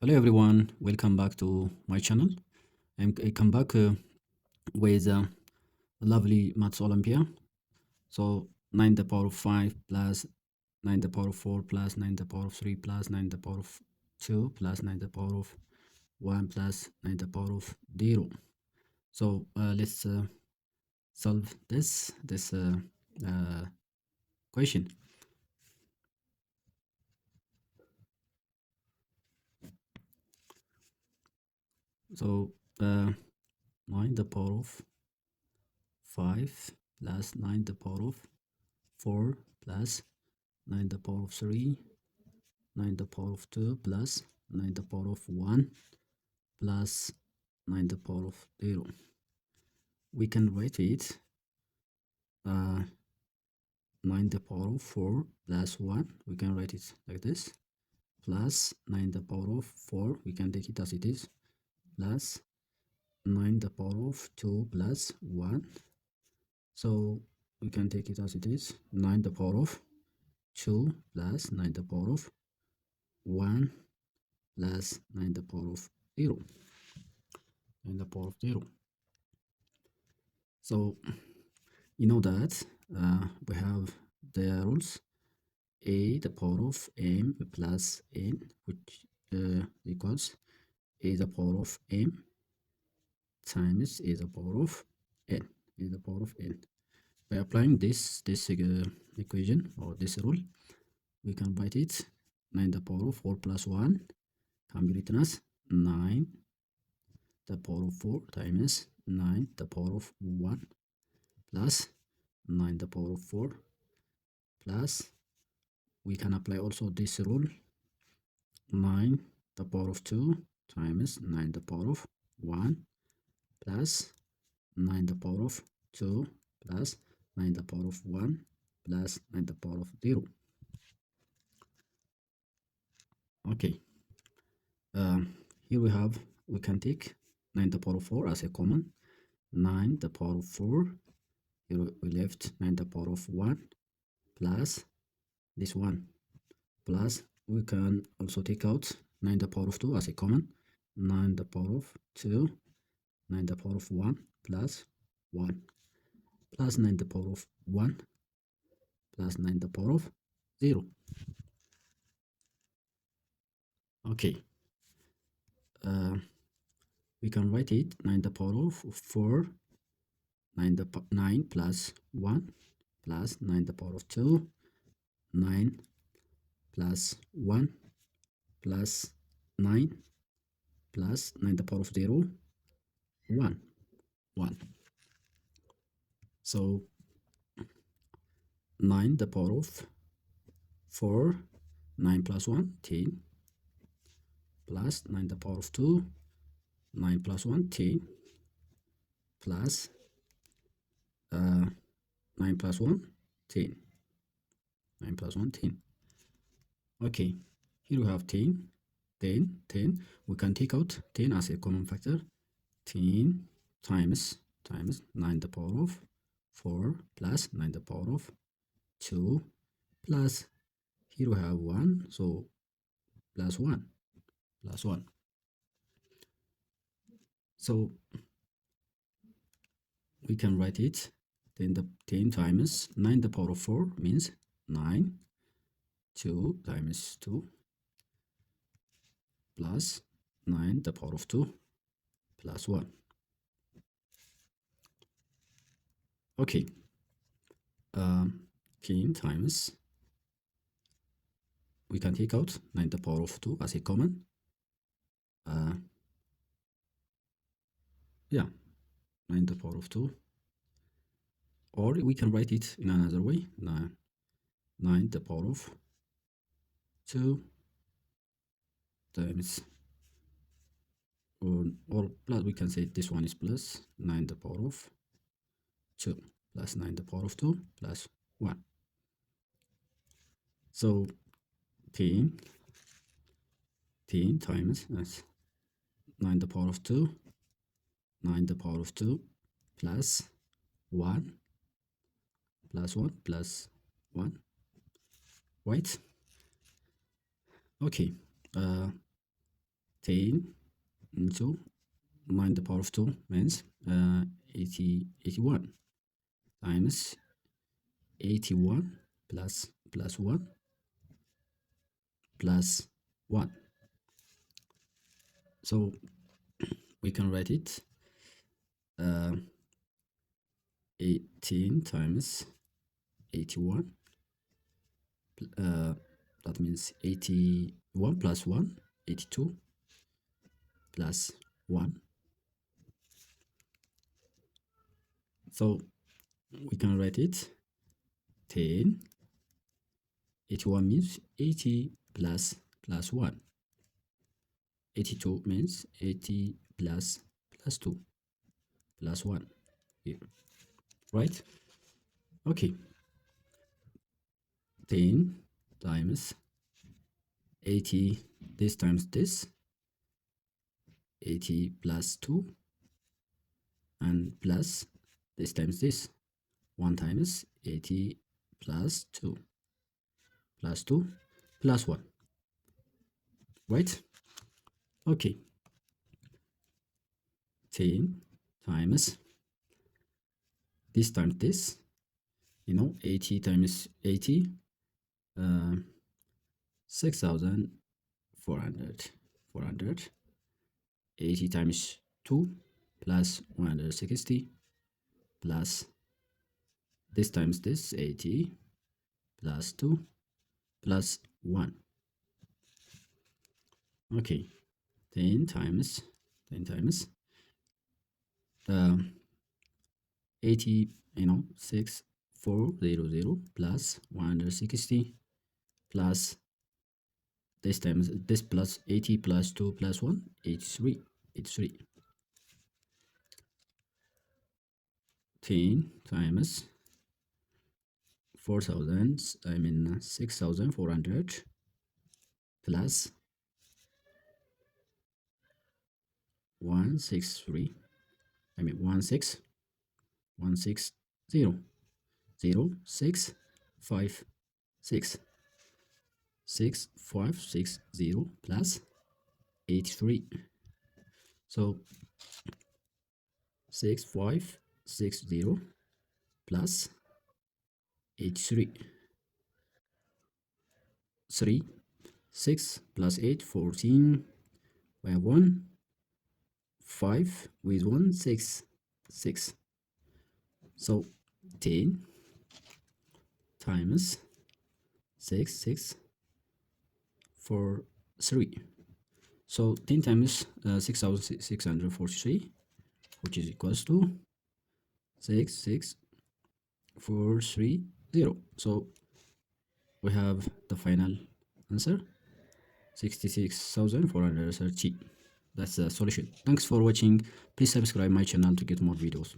Hello everyone, welcome back to my channel. I come back with a lovely Maths Olympia. So 9 to the power of 5 plus 9 to the power of 4 plus 9 to the power of 3 plus 9 to the power of 2 plus 9 to the power of 1 plus 9 to the power of 0. So let's solve this question. So 9 to the power of 5 plus 9 to the power of 4 plus 9 to the power of 3, 9 to the power of 2 plus 9 to the power of 1 plus 9 to the power of 0. We can write it 9 to the power of 4 plus 1. We can write it like this. Plus 9 to the power of 4. We can take it as it is. Plus 9 to the power of 2 plus 1. So we can take it as it is. 9 to the power of 2 plus 9 to the power of 1 plus 9 to the power of 0. 9 to the power of 0. So you know that we have the rules a the power of m plus n, which equals a the power of m times a the power of n. A the power of n. By applying this equation or this rule, we can write it 9 the power of 4 plus 1 can be written as 9 the power of 4 times 9 the power of 1 plus 9 the power of 4 plus we can apply also this rule 9 the power of 2 times 9 the power of 1 plus 9 the power of 2 plus 9 the power of 1 plus 9 the power of 0. Okay, here we can take 9 the power of 4 as a common. 9 the power of 4, here we left 9 the power of 1 plus this one, plus we can also take out 9 the power of 2 as a common. 9 the power of 2, 9 the power of 1 plus 1 plus 9 the power of 1 plus 9 the power of 0. Okay, we can write it 9 the power of 4, 9 plus 1 plus 9 the power of 2, 9 plus 1 plus 9 plus 9 the power of 0, 1. So 9 the power of 4, 9 plus 1, 10, plus 9 the power of 2, 9 plus 1, 10, plus 9 plus 1, 10. 9 plus 1, 10. Okay, here we have 10, 10, 10. We can take out 10 as a common factor. 10 times 9 the power of 4 plus 9 the power of 2 plus here we have 1, so plus 1 plus 1. So we can write it 10 times 9 the power of 4 means 9, 2 times 2 plus 9 the power of 2 plus 1. Okay, 10 times, we can take out 9 the power of 2 as a common. Yeah, 9 the power of 2. Or we can write it in another way, 9 the power of 2 times, or plus, we can say this one is plus 9 the power of 2 plus 9 the power of 2 plus 1. So 10 times that's 9 the power of 2, 9 the power of 2 plus 1 plus 1 plus 1, right? Okay, 10 into 9 to the power of 2 means 81 times 81 plus 1 plus 1. So we can write it 18 times 81. That means 81 plus 1, 82 plus 1. So we can write it 10. 81 means 80 plus 1. 82 means 80 plus 2 plus 1 here, right? Okay. 10 times 80, this times this, 80 plus 2, and plus this times this, 1 times 80 plus 2 plus 2 plus 1, right? Okay. 10 times this times this, 80 times 80, 6,400. 80 times 2 plus 160 plus this times this, 80 plus 2 plus 1. Okay, 10 times 80, 6400 plus 160 plus this times this plus 80 plus 2 plus 1, 83. 10 times 6,400 plus 163, 160, 6560 plus 83. So 6560 plus 83. 3, 6 plus 8, 14. We have 1, 5 with 1, 6. So 10 times 6, 4, 3. So 10 times 6,643, which is equals to 66430. So we have the final answer, 66,430. That's the solution. Thanks for watching. Please subscribe my channel to get more videos.